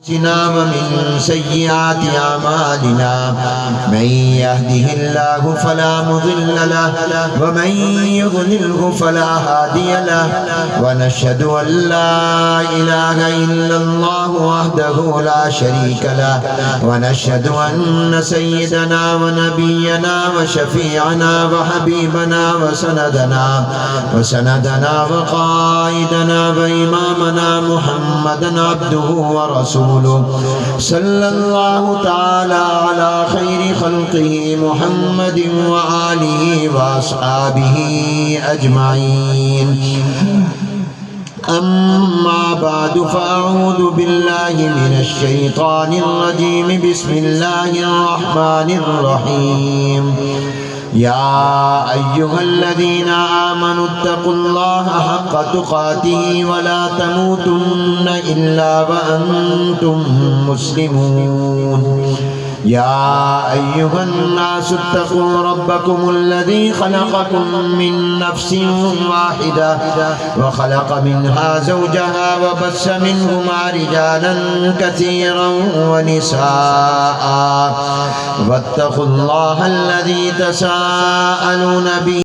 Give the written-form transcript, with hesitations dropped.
ومن سيئات أعمالنا من يهده الله فلا مضل له ومن يضلله فلا هادي له ونشهد أن لا إله إلا الله وحده لا شريك له ونشهد أن سيدنا ونبينا وشفيعنا وحبيبنا وسندنا وقائدنا وإمامنا محمدا عبده ورسوله صلى الله تعالى على خير خلقه محمد وآله وأصحابه أجمعين. أما بعد فأعوذ بالله من الشيطان الرجيم. بسم الله الرحمن الرحيم. يا أيها الذين آمنوا اتقوا الله حق تقاته ولا تموتن إلا وأنتم مسلمون. يا أيها الناس اتقوا ربكم الذي خلقكم من نفس واحدة وخلق منها زوجها وبث منهما رجالا كثيرا ونساء واتقوا الله الذي تساءلون به